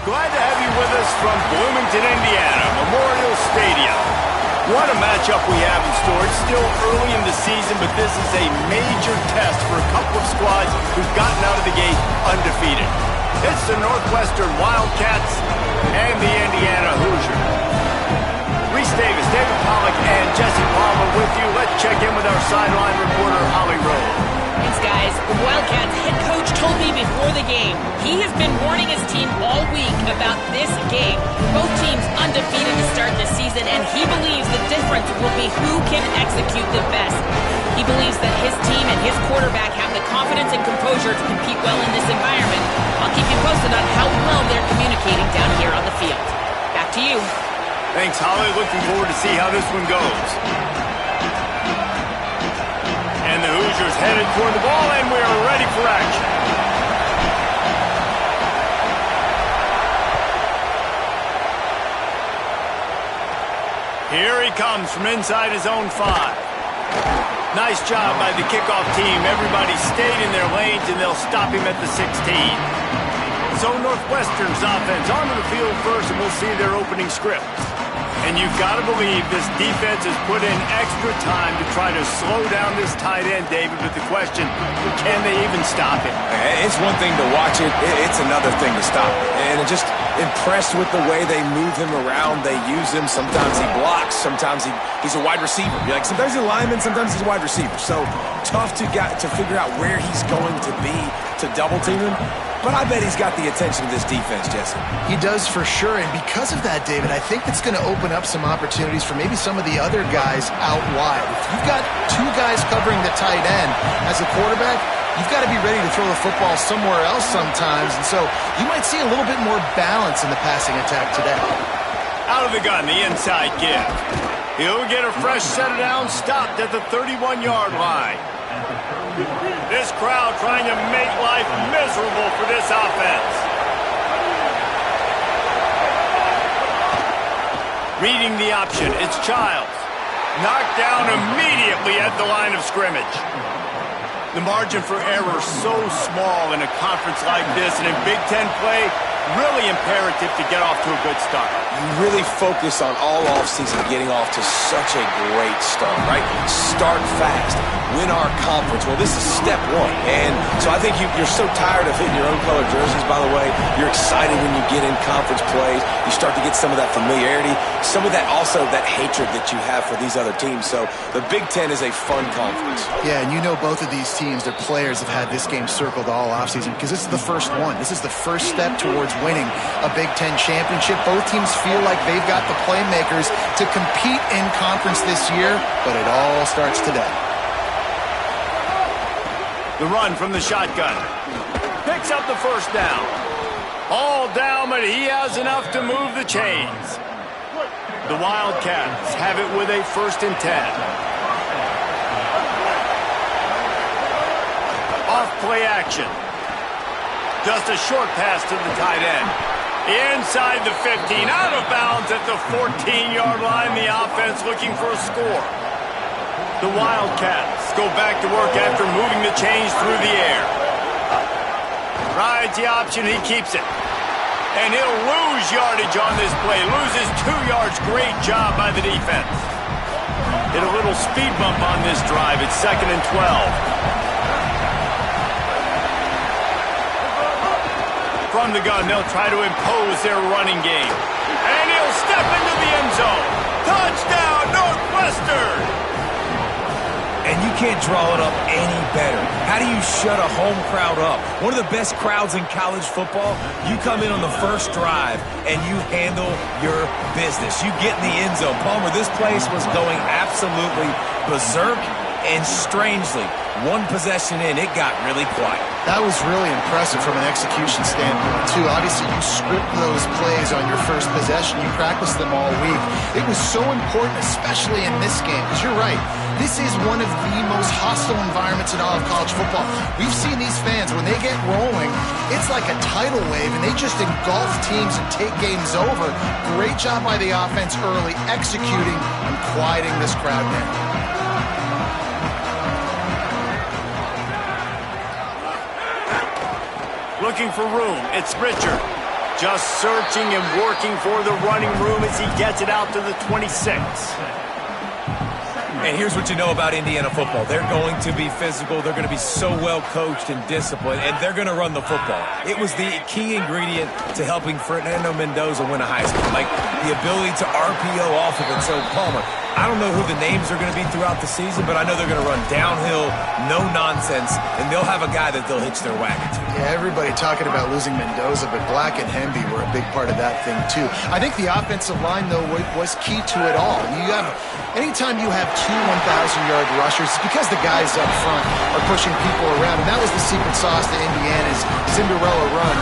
Glad to have you with us from Bloomington, Indiana, Memorial Stadium. What a matchup we have in store. It's still early in the season, but this is a major test for a couple of squads who've gotten out of the gate undefeated. It's the Northwestern Wildcats and the Indiana Hoosiers. Reese Davis, David Pollack, and Jesse Palmer with you. Let's check in with our sideline reporter, Holly Rose. Thanks, guys. The Wildcats head coach told me before the game he has been warning his team all week about this game. Both teams undefeated to start this season, and he believes the difference will be who can execute the best. He believes that his team and his quarterback have the confidence and composure to compete well in this environment. I'll keep you posted on how well they're communicating down here on the field. Back to you. Thanks, Holly. Looking forward to see how this one goes. And the Hoosiers headed for the ball, and we are ready for action. Here he comes from inside his own 5. Nice job by the kickoff team. Everybody stayed in their lanes, and they'll stop him at the 16. So Northwestern's offense onto the field first, and we'll see their opening script. And you've got to believe this defense has put in extra time to try to slow down this tight end, David. But the question, can they even stop him? It's one thing to watch it. It's another thing to stop it. And I'm just impressed with the way they move him around. They use him. Sometimes he blocks. Sometimes he's a wide receiver. Sometimes he's a lineman. Sometimes he's a wide receiver. So tough to figure out where he's going to be to double team him. But I bet he's got the attention of this defense, Jesse. He does for sure, and because of that, David, I think it's going to open up some opportunities for maybe some of the other guys out wide. If you've got 2 guys covering the tight end as a quarterback, you've got to be ready to throw the football somewhere else sometimes, and so you might see a little bit more balance in the passing attack today. Out of the gun, the inside give. He'll get a fresh set of downs, stopped at the 31-yard line. This crowd trying to make life miserable for this offense. Reading the option, it's Childs. Knocked down immediately at the line of scrimmage. The margin for error so small in a conference like this, and in Big Ten play, really imperative to get off to a good start. You really focus on all offseason getting off to such a great start, right? Start fast. Win our conference. Well, this is step 1. And so I think you're so tired of hitting your own color jerseys, by the way. You're excited when you get in conference plays. You start to get some of that familiarity, some of that also that hatred that you have for these other teams. So the Big Ten is a fun conference. Yeah, and you know both of these teams, their players have had this game circled all offseason because this is the first one. This is the first step towards winning a Big Ten championship. Both teams feel like they've got the playmakers to compete in conference this year, but it all starts today. The run from the shotgun. Picks up the first down. All down, but he has enough to move the chains. The Wildcats have it with a 1st and 10. Off play action. Just a short pass to the tight end. Inside the 15, out of bounds at the 14-yard line. The offense looking for a score. The Wildcats go back to work after moving the chains through the air. Rides the option, he keeps it. And he'll lose yardage on this play. Loses 2 yards. Great job by the defense. Hit a little speed bump on this drive. It's 2nd and 12. From the gun, they'll try to impose their running game. And he'll step into the end zone. Touchdown, Northwestern! And you can't draw it up any better. How do you shut a home crowd up? One of the best crowds in college football. You come in on the first drive, and you handle your business. You get in the end zone. Palmer, this place was going absolutely berserk, and strangely, 1 possession in, it got really quiet. That was really impressive from an execution standpoint, too. Obviously, you script those plays on your first possession. You practice them all week. It was so important, especially in this game, because you're right. This is one of the most hostile environments in all of college football. We've seen these fans, when they get rolling, it's like a tidal wave, and they just engulf teams and take games over. Great job by the offense early, executing and quieting this crowd down. Looking for room. It's Richard. Just searching and working for the running room as he gets it out to the 26. And here's what you know about Indiana football. They're going to be physical. They're going to be so well coached and disciplined, and they're going to run the football. It was the key ingredient to helping Fernando Mendoza win a Heisman, like the ability to RPO off of it. So, Palmer, I don't know who the names are going to be throughout the season, but I know they're going to run downhill, no nonsense, and they'll have a guy that they'll hitch their wagon to. Yeah, everybody talking about losing Mendoza, but Black and Hemby were a big part of that thing, too. I think the offensive line, though, was key to it all. Anytime you have two 1,000-yard rushers, it's because the guys up front are pushing people around, and that was the secret sauce to Indiana's Cinderella run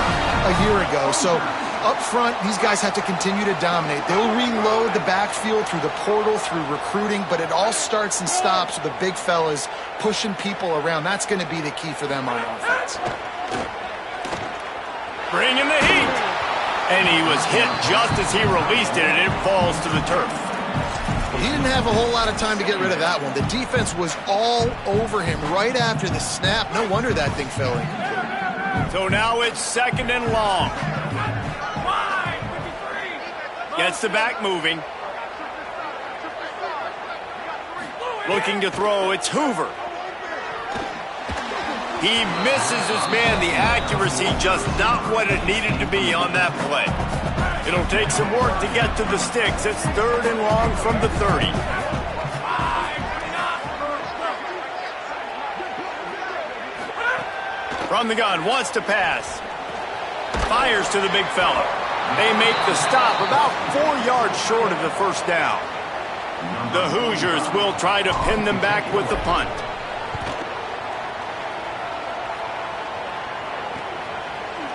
a year ago. So up front, these guys have to continue to dominate. They'll reload the backfield through the portal, through recruiting, but it all starts and stops with the big fellas pushing people around. That's going to be the key for them on offense. Bringing the heat. And he was hit just as he released it, and it falls to the turf. He didn't have a whole lot of time to get rid of that one. The defense was all over him right after the snap. No wonder that thing fell incomplete. So now it's 2nd and long. Gets the back moving. Looking to throw, it's Hoover. He misses his man. The accuracy just not what it needed to be on that play. It'll take some work to get to the sticks. It's 3rd and long from the 30. From the gun, wants to pass. Fires to the big fella. They make the stop about 4 yards short of the first down. The Hoosiers will try to pin them back with the punt.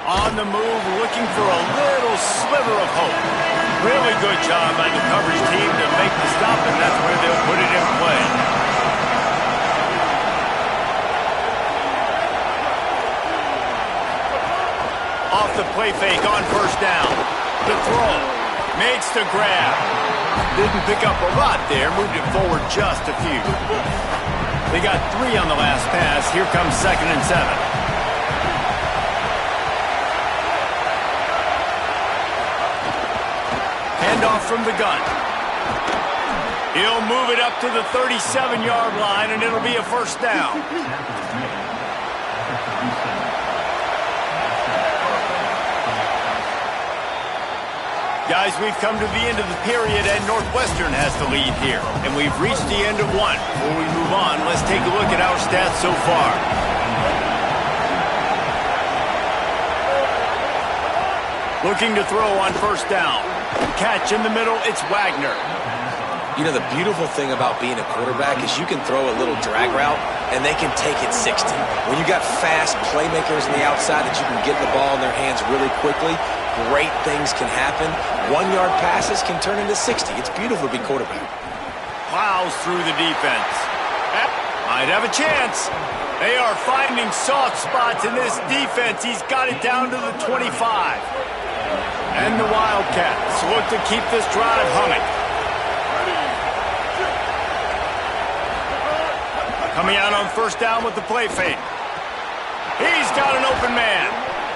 On the move, looking for a little sliver of hope. Really good job by the coverage team to make the stop, and that's where they'll put it in play. Off the play fake on first down. The throw. Makes the grab. Didn't pick up a lot there. Moved it forward just a few. They got 3 on the last pass. Here comes 2nd and 7. Handoff from the gun. He'll move it up to the 37-yard line, and it'll be a first down. Guys, we've come to the end of the period, and Northwestern has the lead here. And we've reached the end of one. Before we move on, let's take a look at our stats so far. Looking to throw on first down. Catch in the middle, it's Wagner. You know, the beautiful thing about being a quarterback is you can throw a little drag route, and they can take it 60. When you got fast playmakers on the outside that you can get the ball in their hands really quickly, great things can happen. 1-yard passes can turn into 60. It's beautiful to be quarterback. Plows through the defense. Might have a chance. They are finding soft spots in this defense. He's got it down to the 25. And the Wildcats look to keep this drive humming. Coming out on first down with the play fake. He's got an open man.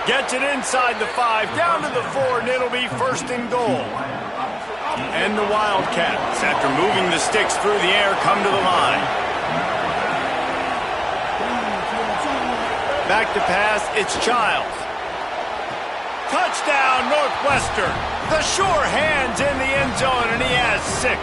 Gets it inside the 5, down to the 4, and it'll be 1st and goal. And the Wildcats, after moving the sticks through the air, come to the line. Back to pass, it's Childs. Touchdown, Northwestern. The sure hands in the end zone, and he has 6.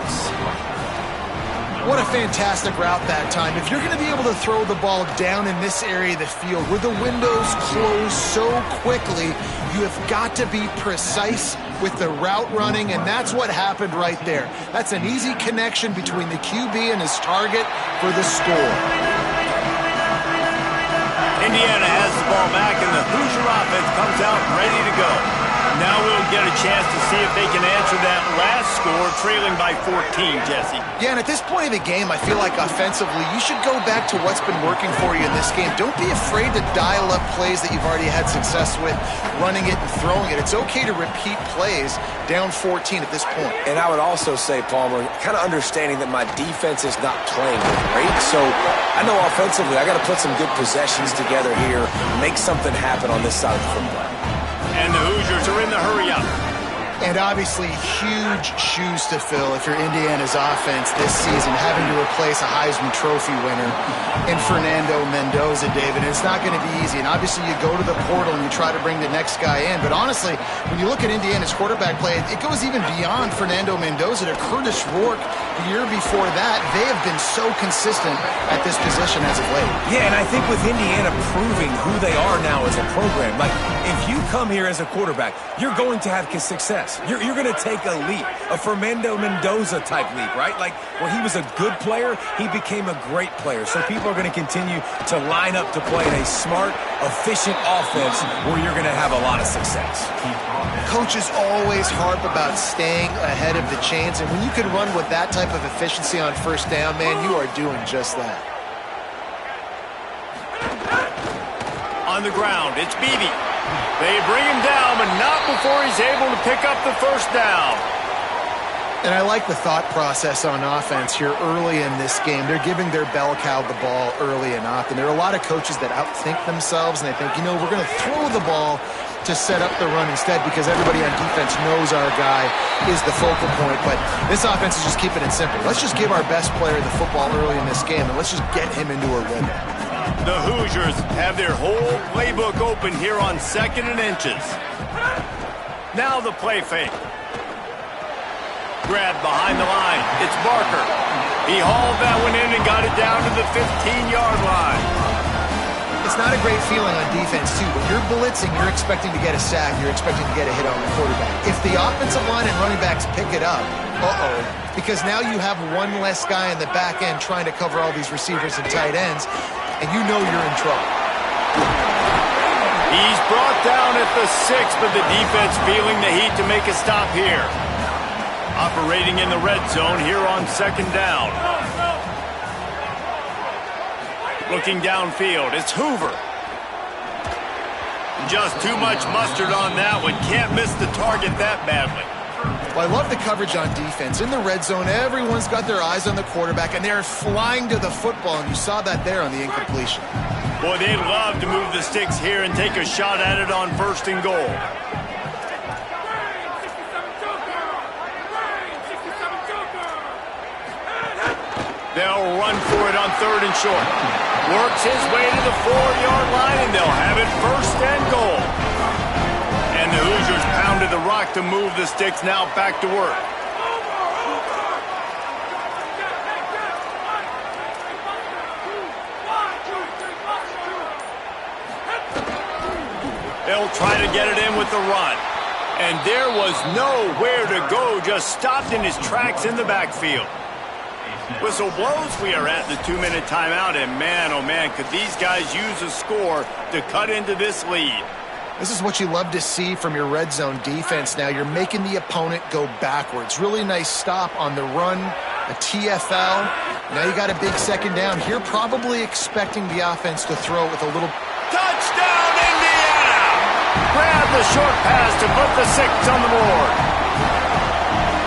What a fantastic route that time. If you're going to be able to throw the ball down in this area of the field where the windows close so quickly, you have got to be precise with the route running, and that's what happened right there. That's an easy connection between the QB and his target for the score. Indiana has the ball back, and the Hoosier offense comes out ready to go. Now we'll get a chance to see if they can answer that last score, trailing by 14, Jesse. Yeah, and at this point of the game, I feel like offensively, you should go back to what's been working for you in this game. Don't be afraid to dial up plays that you've already had success with, running it and throwing it. It's okay to repeat plays down 14 at this point. And I would also say, Palmer, kind of understanding that my defense is not playing great, so I know offensively I got to put some good possessions together here, make something happen on this side of the football. And the Hoosiers are in the hurry-up. And obviously, huge shoes to fill if you're Indiana's offense this season, having to replace a Heisman Trophy winner in Fernando Mendoza, David. And it's not going to be easy. And obviously, you go to the portal and you try to bring the next guy in. But honestly, when you look at Indiana's quarterback play, it goes even beyond Fernando Mendoza to Curtis Rourke the year before that. They have been so consistent at this position as of late. Yeah, and I think with Indiana proving who they are now as a program, like if you come here as a quarterback, you're going to have success. You're going to take a leap, a Fernando Mendoza type leap, right? Like where he was a good player, he became a great player. So people are going to continue to line up to play in a smart, efficient offense where you're going to have a lot of success. Coaches always harp about staying ahead of the chains, and when you can run with that type of efficiency on first down, man, you are doing just that. On the ground, it's Beebe. They bring him down, but not before he's able to pick up the first down. And I like the thought process on offense here early in this game. They're giving their bell cow the ball early and often. There are a lot of coaches that outthink themselves, and they think, you know, we're going to throw the ball to set up the run instead because everybody on defense knows our guy is the focal point. But this offense is just keeping it simple. Let's just give our best player the football early in this game, and let's just get him into a rhythm. The Hoosiers have their whole playbook open here on 2nd and inches. Now the play fake. Grabbed behind the line. It's Barker. He hauled that one in and got it down to the 15-yard line. It's not a great feeling on defense, too. When you're blitzing, you're expecting to get a sack. You're expecting to get a hit on the quarterback. If the offensive line and running backs pick it up, because now you have one less guy in the back end trying to cover all these receivers and tight ends, and you know you're in trouble. He's brought down at the 6, but the defense feeling the heat to make a stop here. Operating in the red zone here on 2nd down. Looking downfield, it's Hoover. Just too much mustard on that one. Can't miss the target that badly. Well, I love the coverage on defense. In the red zone, everyone's got their eyes on the quarterback, and they're flying to the football, and you saw that there on the incompletion. Boy, they'd love to move the sticks here and take a shot at it on 1st and goal. They'll run for it on 3rd and short. Works his way to the 4-yard line, and they'll have it 1st and goal. And the Hoosiers pounded the rock to move the sticks, now back to work. They'll try to get it in with the run. And there was nowhere to go, just stopped in his tracks in the backfield. Whistle blows, we are at the 2-minute timeout, and man, oh man, could these guys use a score to cut into this lead. This is what you love to see from your red zone defense now. You're making the opponent go backwards. Really nice stop on the run, a TFL. Now you got a big 2nd down. Here probably expecting the offense to throw with a little... Touchdown, Indiana! Grab the short pass to put the 6 on the board.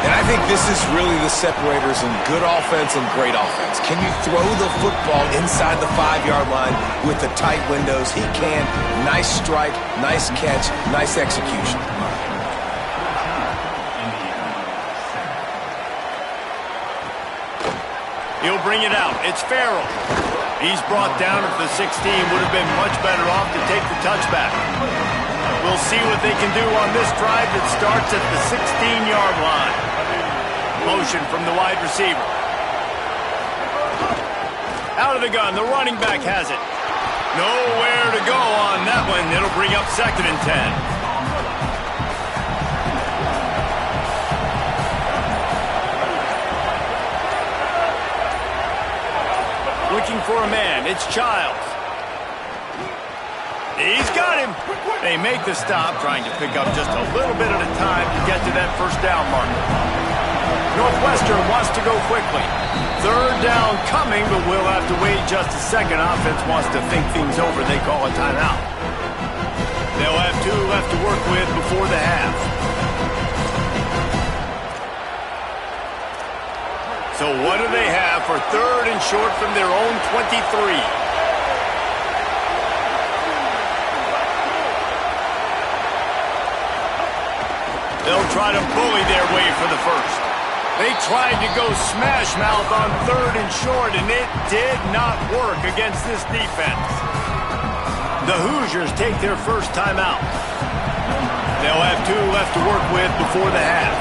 And I think this is really the separators in good offense and great offense. Can you throw the football inside the 5-yard line with the tight windows? He can. Nice strike, nice catch, nice execution. He'll bring it out. It's Farrell. He's brought down at the 16. Would have been much better off to take the touchback. We'll see what they can do on this drive that starts at the 16-yard line. Motion from the wide receiver. Out of the gun, the running back has it. Nowhere to go on that one. It'll bring up 2nd and 10. Looking for a man. It's Childs. He's got him. They make the stop, trying to pick up just a little bit at a time to get to that 1st down marker. Northwestern wants to go quickly. 3rd down coming, but we'll have to wait just a second. Offense wants to think things over. They call a timeout. They'll have 2 left to work with before the half. So what do they have for 3rd and short from their own 23? try to bully their way for the first. They tried to go smash mouth on 3rd and short, and it did not work against this defense. The Hoosiers take their first timeout. They'll have 2 left to work with before the half.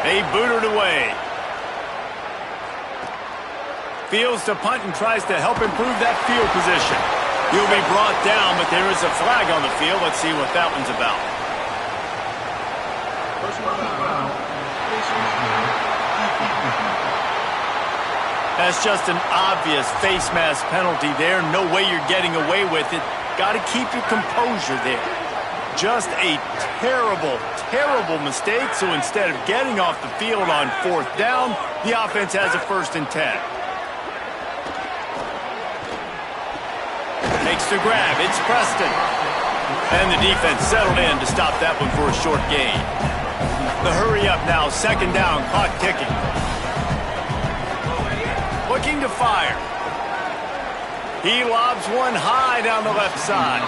They boot it away. Fields to punt and tries to help improve that field position. He'll be brought down, but there is a flag on the field. Let's see what that one's about. That's just an obvious face mask penalty there. No way you're getting away with it. Got to keep your composure there. Just a terrible, terrible mistake. So instead of getting off the field on 4th down, the offense has a 1st and 10. Makes the grab. It's Preston. And the defense settled in to stop that one for a short gain. The hurry up now. 2nd down. Clock ticking. Looking to fire. He lobs one high down the left side.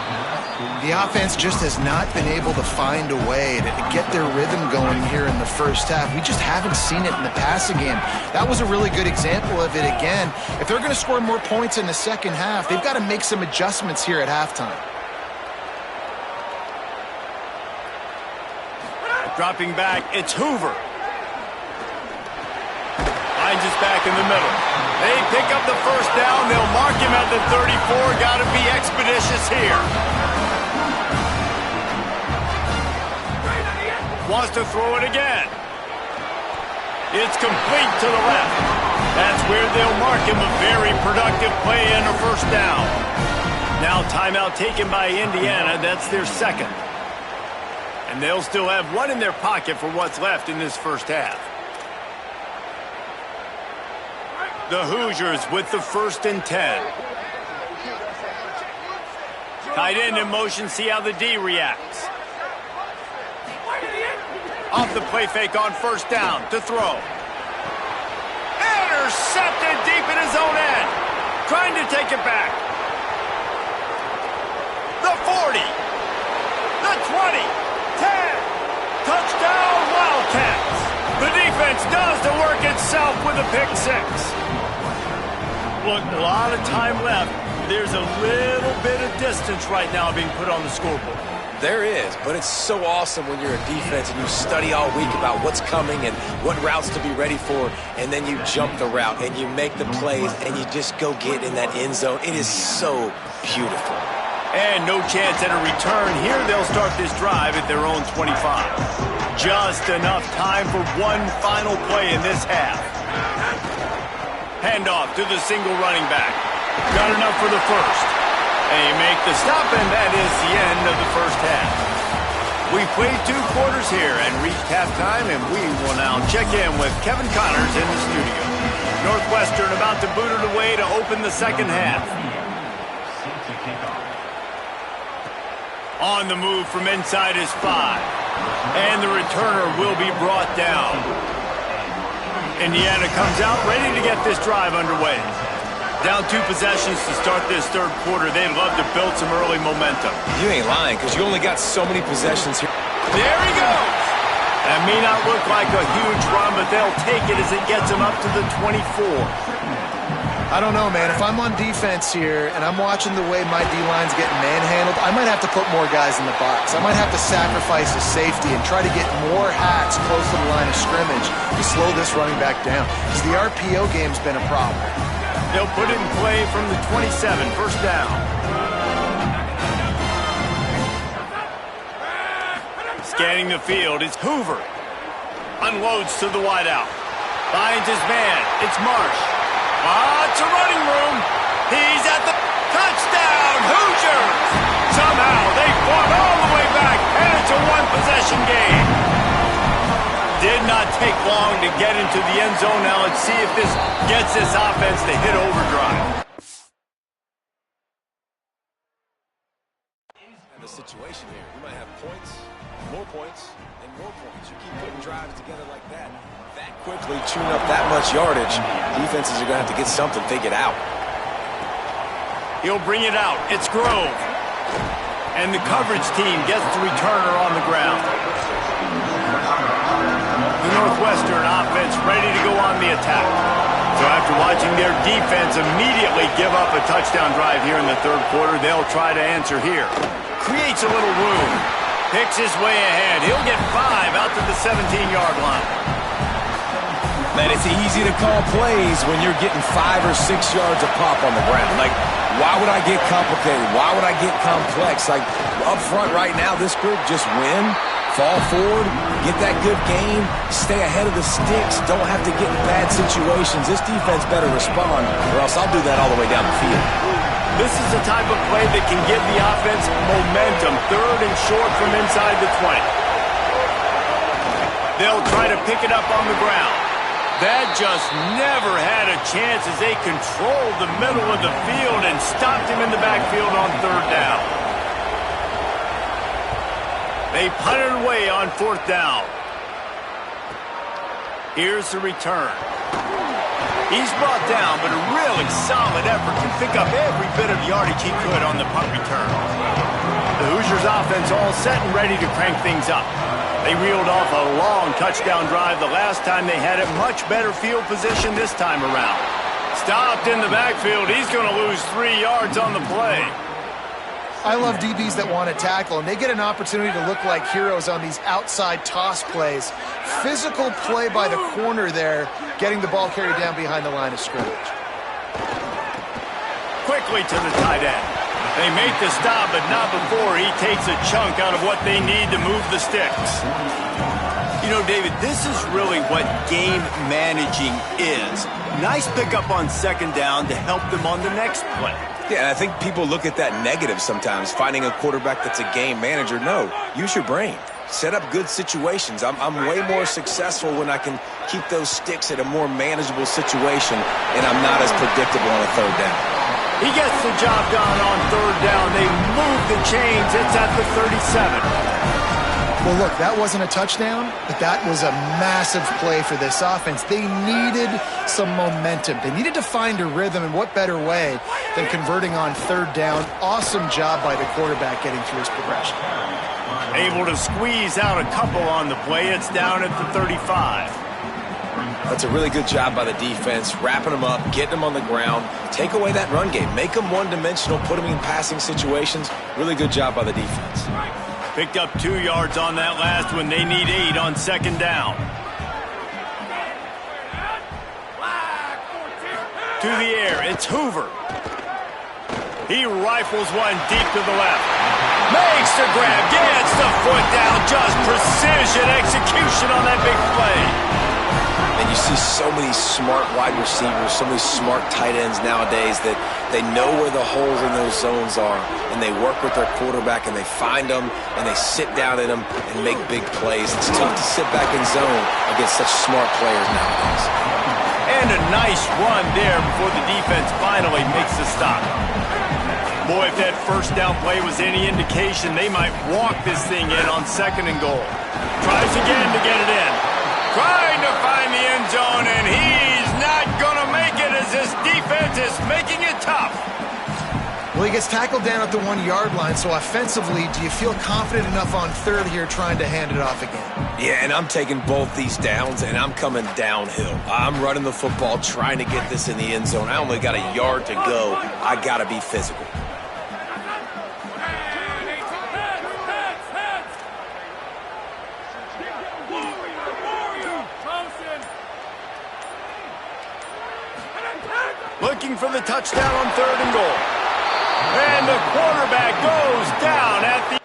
The offense just has not been able to find a way to get their rhythm going here in the first half. We just haven't seen it in the passing game. That was a really good example of it again. If they're going to score more points in the second half, they've got to make some adjustments here at halftime. Dropping back, it's Hoover. Finds us back in the middle. They pick up the 1st down. They'll mark him at the 34. Got to be expeditious here. Wants to throw it again. It's complete to the left. That's where they'll mark him. A very productive play and a 1st down. Now timeout taken by Indiana. That's their 2nd. And they'll still have 1 in their pocket for what's left in this first half. The Hoosiers with the 1st and 10. Tight end in motion, see how the D reacts. Off the play fake on 1st down to throw. Intercepted deep in his own end. Trying to take it back. The 40. The 20. 10. Touchdown Wildcats. The defense does the work itself with a pick 6. Look, a lot of time left. There's a little bit of distance right now being put on the scoreboard. There is, but it's so awesome when you're a defense and you study all week about what's coming and what routes to be ready for, and then you jump the route and you make the plays and you just go get in that end zone. It is so beautiful. And no chance at a return. Here they'll start this drive at their own 25. Just enough time for one final play in this half. Handoff to the single running back. Got enough for the 1st. They make the stop, and that is the end of the first half. We played 2 quarters here and reached halftime, and we will now check in with Kevin Connors in the studio. Northwestern about to boot it away to open the second half. On the move from inside is 5. And the returner will be brought down. Indiana comes out ready to get this drive underway. Down 2 possessions to start this 3rd quarter. They'd love to build some early momentum. You ain't lying, because you only got so many possessions here. There he goes. That may not look like a huge run, but they'll take it as it gets them up to the 24. I don't know, man. If I'm on defense here and I'm watching the way my D-line's getting manhandled, I might have to put more guys in the box. I might have to sacrifice the safety and try to get more hats close to the line of scrimmage to slow this running back down, because the RPO game's been a problem. They'll put it in play from the 27, 1st down. Scanning the field, it's Hoover. Unloads to the wideout. Finds his man, it's Marsh. It's a running room. He's at the touchdown, Hoosiers! Somehow they fought all the way back, and it's a 1-possession game. Did not take long to get into the end zone. Now let's see if this gets this offense to hit overdrive. And the situation here, you might have points, and more points. You keep putting drives together like that quickly, tune up that much yardage. Defenses are going to have to get something figured out. He'll bring it out. It's Grove. And the coverage team gets the returner on the ground. The Northwestern offense ready to go on the attack. So after watching their defense immediately give up a touchdown drive here in the third quarter, they'll try to answer here. Creates a little room. Picks his way ahead. He'll get 5 out to the 17-yard line. Man, it's easy to call plays when you're getting 5 or 6 yards of pop on the ground. Like, why would I get complicated? Why would I get complex? Like, up front right now, this group just win, fall forward, get that good game, stay ahead of the sticks, don't have to get in bad situations. This defense better respond, or else I'll do that all the way down the field. This is the type of play that can give the offense momentum. Third and short from inside the 20. They'll try to pick it up on the ground. That just never had a chance as they controlled the middle of the field and stopped him in the backfield on third down. They punted away on fourth down. Here's the return. He's brought down, but a really solid effort to pick up every bit of yardage he could on the punt return. The Hoosiers offense all set and ready to crank things up. They reeled off a long touchdown drive the last time they had it. Much better field position this time around. Stopped in the backfield. He's going to lose 3 yards on the play. I love DBs that want to tackle, and they get an opportunity to look like heroes on these outside toss plays. Physical play by the corner there, getting the ball carried down behind the line of scrimmage. Quickly to the tight end. They make the stop, but not before he takes a chunk out of what they need to move the sticks. You know, David, this is really what game managing is. Nice pickup on second down to help them on the next play. Yeah, and I think people look at that negative sometimes, finding a quarterback that's a game manager. No, use your brain. Set up good situations. I'm way more successful when I can keep those sticks at a more manageable situation, and I'm not as predictable on a third down. He gets the job done on third down. They move the chains. It's at the 37. Well, look, that wasn't a touchdown, but that was a massive play for this offense. They needed some momentum. They needed to find a rhythm, and what better way than converting on third down. Awesome job by the quarterback getting through his progression. Able to squeeze out a couple on the play. It's down at the 35. That's a really good job by the defense, wrapping them up, getting them on the ground, take away that run game, make them one-dimensional, put them in passing situations. Really good job by the defense. Picked up 2 yards on that last one. They need 8 on second down. To the air, it's Hoover. He rifles one deep to the left. Makes the grab, gets the foot down, just precision execution on that big play. And you see so many smart wide receivers, so many smart tight ends nowadays that they know where the holes in those zones are, and they work with their quarterback, and they find them, and they sit down in them and make big plays. It's tough to sit back in zone against such smart players nowadays. And a nice run there before the defense finally makes the stop. Boy, if that first down play was any indication, they might walk this thing in on second and goal. Tries again to get it in. Trying to find the end zone, and he's not going to make it as this defense is making it tough. Well, he gets tackled down at the 1-yard line, so offensively, do you feel confident enough on third here trying to hand it off again? Yeah, and I'm taking both these downs, and I'm coming downhill. I'm running the football, trying to get this in the end zone. I only got a yard to go. I got to be physical. Looking for the touchdown on third and goal. And the quarterback goes down at the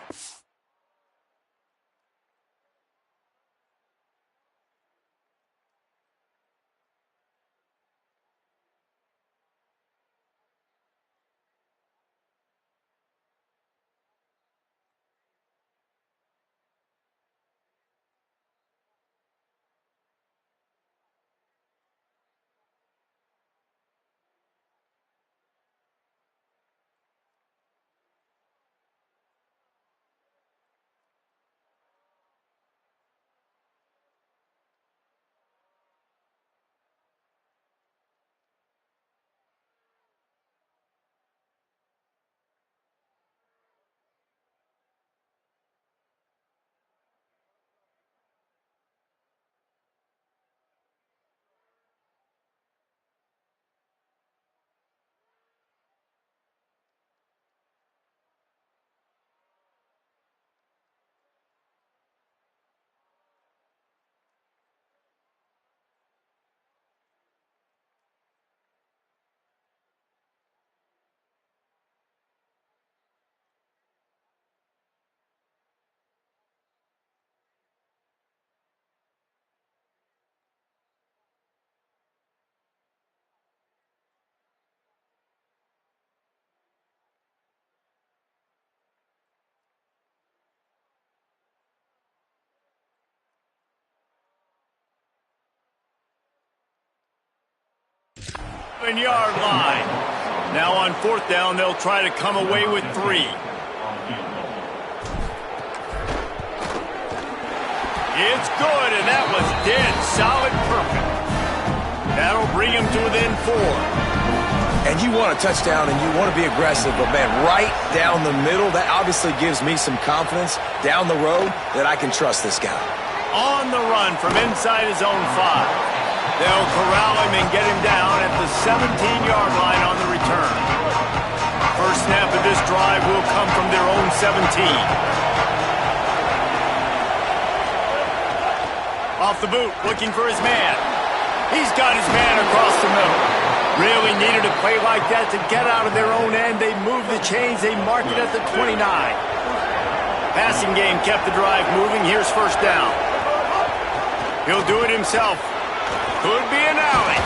7-yard line. Now on 4th down, they'll try to come away with 3. It's good, and that was dead solid perfect. That'll bring him to within 4. And you want a touchdown and you want to be aggressive, but man, right down the middle, that obviously gives me some confidence down the road that I can trust this guy. On the run from inside his own 5. They'll corral him and get him down at the 17-yard line on the return. First snap of this drive will come from their own 17. Off the boot, looking for his man. He's got his man across the middle. Really needed a play like that to get out of their own end. They move the chains. They mark it at the 29. Passing game kept the drive moving. Here's first down. He'll do it himself. Could be an alley.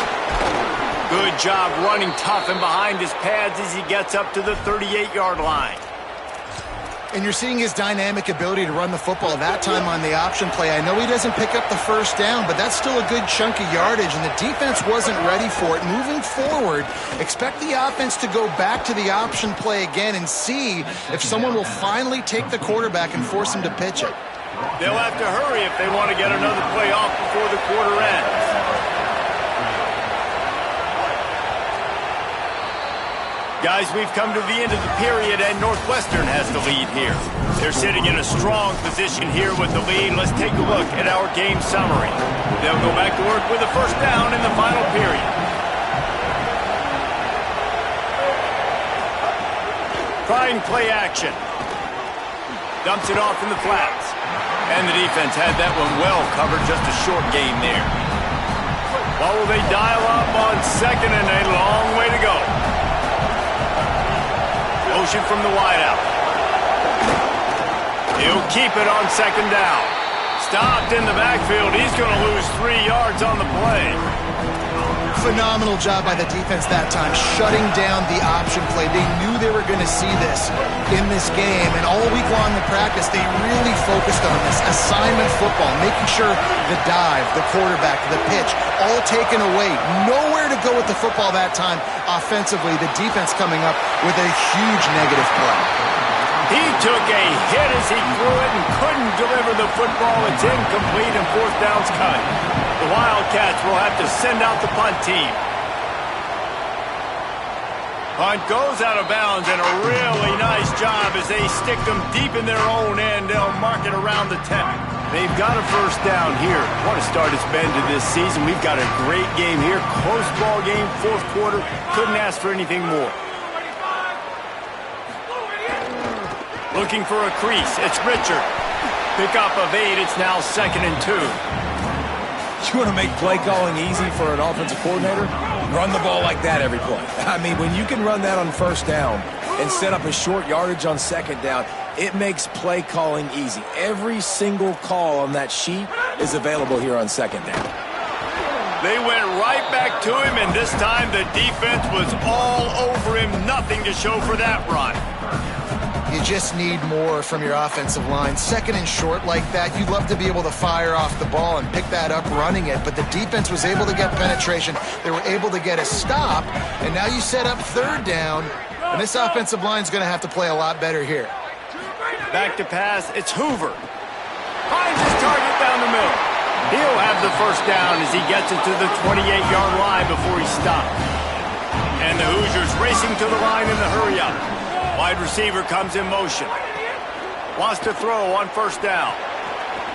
Good job running tough and behind his pads as he gets up to the 38-yard line. And you're seeing his dynamic ability to run the football. That time on the option play, I know he doesn't pick up the first down, but that's still a good chunk of yardage, and the defense wasn't ready for it. Moving forward, expect the offense to go back to the option play again and see if someone will finally take the quarterback and force him to pitch it. They'll have to hurry if they want to get another play off before the quarter ends. Guys, we've come to the end of the period, and Northwestern has the lead here. They're sitting in a strong position here with the lead. Let's take a look at our game summary. They'll go back to work with a first down in the final period. Trying play action. Dumps it off in the flats. And the defense had that one well covered, just a short gain there. Well, will they dial up on second and a long way to go? Motion from the wideout. He'll keep it on second down. Stopped in the backfield. He's going to lose 3 yards on the play. Phenomenal job by the defense that time, shutting down the option play. They knew they were going to see this in this game, and all week long in practice, they really focused on this assignment football, making sure the dive, the quarterback, the pitch, all taken away. Nowhere to go with the football that time offensively. The defense coming up with a huge negative play. He took a hit as he threw it and couldn't deliver the football. It's incomplete and 4th down's cut. The Wildcats will have to send out the punt team. Punt goes out of bounds, and a really nice job as they stick them deep in their own end. They'll mark it around the 10. They've got a first down here. What a start it's been to this season. We've got a great game here. Close ball game, 4th quarter. Couldn't ask for anything more. Looking for a crease. It's Richard. Pick up of 8. It's now 2nd and 2. You want to make play calling easy for an offensive coordinator? Run the ball like that every play. I mean, when you can run that on first down and set up a short yardage on second down, it makes play calling easy. Every single call on that sheet is available here on second down. They went right back to him, and this time the defense was all over him. Nothing to show for that run. You just need more from your offensive line. Second and short like that, you'd love to be able to fire off the ball and pick that up running it, but the defense was able to get penetration. They were able to get a stop, and now you set up 3rd down, and this offensive line is going to have to play a lot better here. Back to pass, it's Hoover. Finds his target down the middle. He'll have the first down as he gets it to the 28-yard line before he stops. And the Hoosiers racing to the line in the hurry-up. Wide receiver comes in motion. Wants to throw on first down.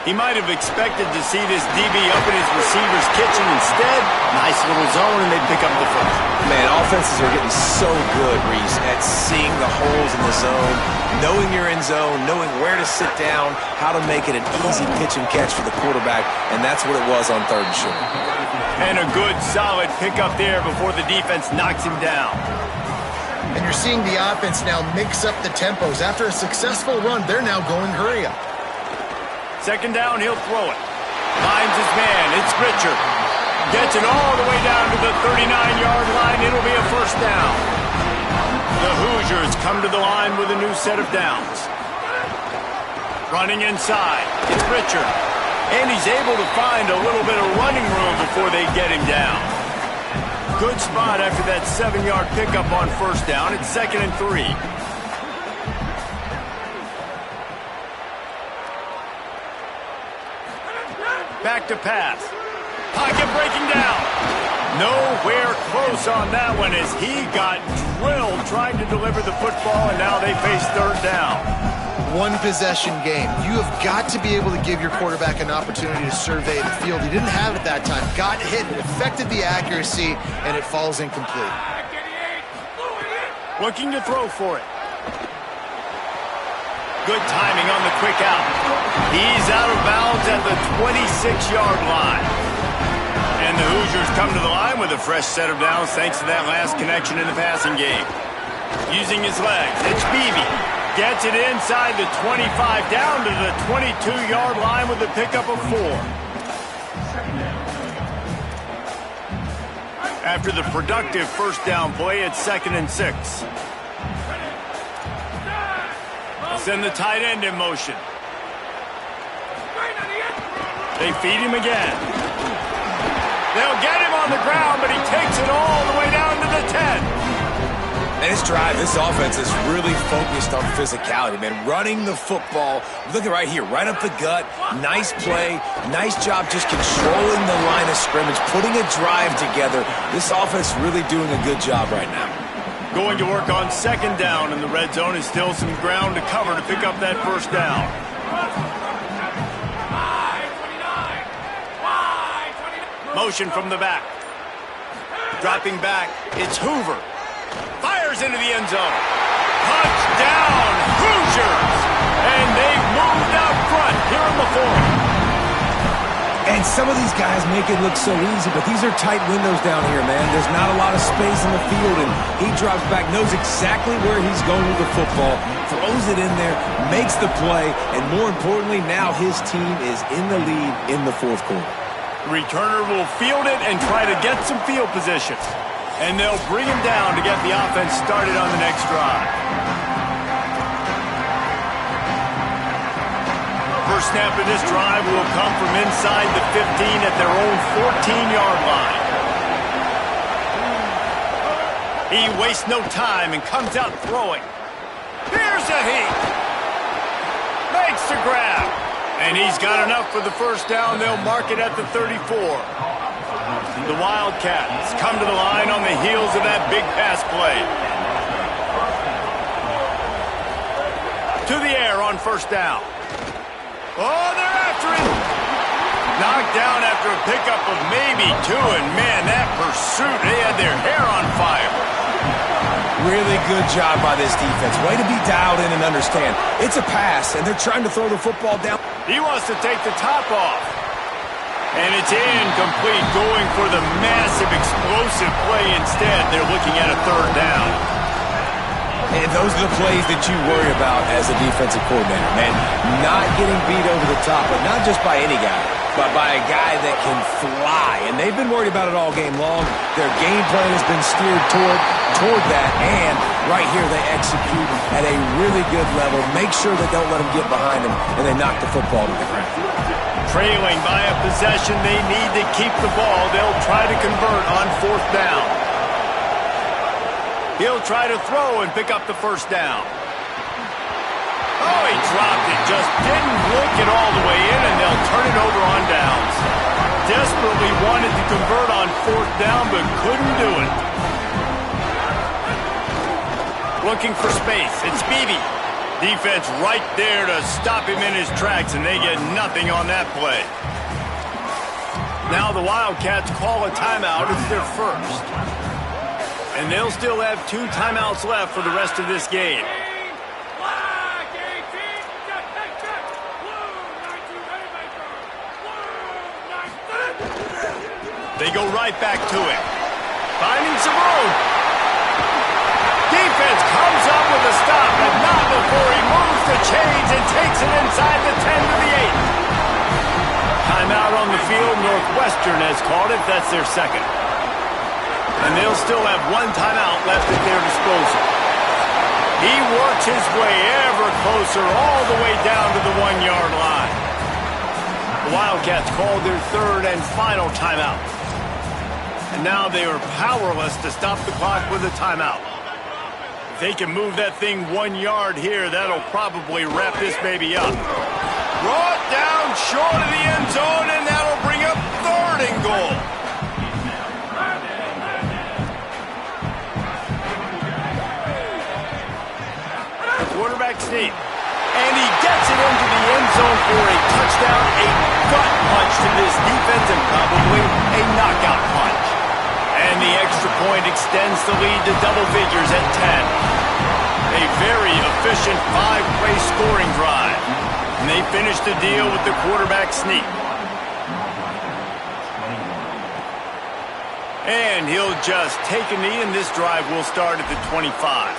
He might have expected to see this DB up in his receiver's kitchen. Instead, nice little zone, and they pick up the first. Man, offenses are getting so good, Reese, at seeing the holes in the zone, knowing you're in zone, knowing where to sit down, how to make it an easy pitch and catch for the quarterback, and that's what it was on 3rd and short. And a good, solid pickup there before the defense knocks him down. And you're seeing the offense now mix up the tempos. After a successful run, they're now going hurry up. Second down, he'll throw it. Finds his man. It's Richard. Gets it all the way down to the 39-yard line. It'll be a first down. The Hoosiers come to the line with a new set of downs. Running inside. It's Richard. And he's able to find a little bit of running room before they get him down. Good spot after that 7-yard pickup on first down. It's 2nd and 3. Back to pass. Pocket breaking down. Nowhere close on that one as he got drilled trying to deliver the football, and now they face 3rd down. One possession game. You have got to be able to give your quarterback an opportunity to survey the field. He didn't have it that time. Got hit, it affected the accuracy, and it falls incomplete. Looking to throw for it. Good timing on the quick out. He's out of bounds at the 26-yard line. And the Hoosiers come to the line with a fresh set of downs thanks to that last connection in the passing game. Using his legs, it's Beebe. Gets it inside the 25, down to the 22-yard line with a pickup of 4. After the productive first down play, it's 2nd and 6. Send the tight end in motion. They feed him again. They'll get him on the ground, but he takes it all the way down to the 10. And this drive, this offense is really focused on physicality, man. Running the football. Look at right here, right up the gut. Nice play. Nice job just controlling the line of scrimmage, putting a drive together. This offense really doing a good job right now. Going to work on 2nd down, and the red zone is still some ground to cover to pick up that first down. Motion from the back. Dropping back, it's Hoover. Fires into the end zone. Touchdown, Hoosiers! And they've moved out front here in the 4th. And some of these guys make it look so easy, but these are tight windows down here, man. There's not a lot of space in the field, and he drops back, knows exactly where he's going with the football, throws it in there, makes the play, and more importantly, now his team is in the lead in the 4th quarter. Returner will field it and try to get some field position. And they'll bring him down to get the offense started on the next drive. First snap of this drive will come from inside the 15 at their own 14-yard line. He wastes no time and comes out throwing. Here's a heat. Makes the grab. And he's got enough for the first down. They'll mark it at the 34. The Wildcats come to the line on the heels of that big pass play. To the air on first down. Oh, they're after him. Knocked down after a pickup of maybe 2, and man, that pursuit, they had their hair on fire. Really good job by this defense. Way to be dialed in and understand. It's a pass, and they're trying to throw the football down. He wants to take the top off. And it's incomplete, going for the massive explosive play instead. They're looking at a 3rd down. And those are the plays that you worry about as a defensive coordinator, man. Not getting beat over the top, but not just by any guy, but by a guy that can fly. And they've been worried about it all game long. Their game plan has been steered toward that, and right here they execute at a really good level. Make sure they don't let them get behind them, and they knock the football to the ground. Trailing by a possession, they need to keep the ball. They'll try to convert on 4th down. He'll try to throw and pick up the first down. Oh, he dropped it. Just didn't look it all the way in, and they'll turn it over on downs. Desperately wanted to convert on 4th down, but couldn't do it. Looking for space. It's Beebe. Defense right there to stop him in his tracks, and they get nothing on that play. Now the Wildcats call a timeout. It's their first. And they'll still have 2 timeouts left for the rest of this game. They go right back to it. Finding some room. Defense comes up with a stop, but not before he moves the chains and takes it inside the 10 to the 8. Timeout on the field. Northwestern has called it. That's their second. And they'll still have 1 timeout left at their disposal. He works his way ever closer all the way down to the 1-yard line. The Wildcats called their 3rd and final timeout. And now they are powerless to stop the clock with a timeout. If they can move that thing 1 yard here, that'll probably wrap this baby up. Brought down short of the end zone, and that'll bring up 3rd and goal. The quarterback sneak. And he gets it into the end zone for a touchdown, a gut punch to this defense, and probably a knockout punch. And the extra point extends the lead to double figures at 10. A very efficient 5-play scoring drive. And they finish the deal with the quarterback sneak. And he'll just take a knee, and this drive will start at the 25.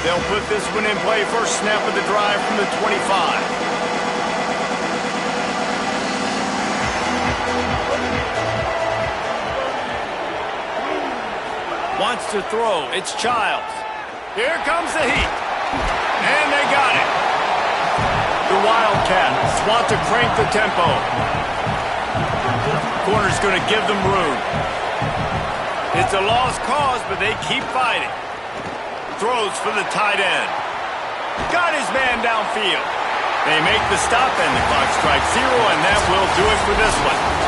They'll put this one in play. First snap of the drive from the 25. Wants to throw. It's Childs. Here comes the heat. And they got it. The Wildcats want to crank the tempo. Corner's going to give them room. It's a lost cause, but they keep fighting. Throws for the tight end. Got his man downfield. They make the stop, and the clock strikes 0, and that will do it for this one.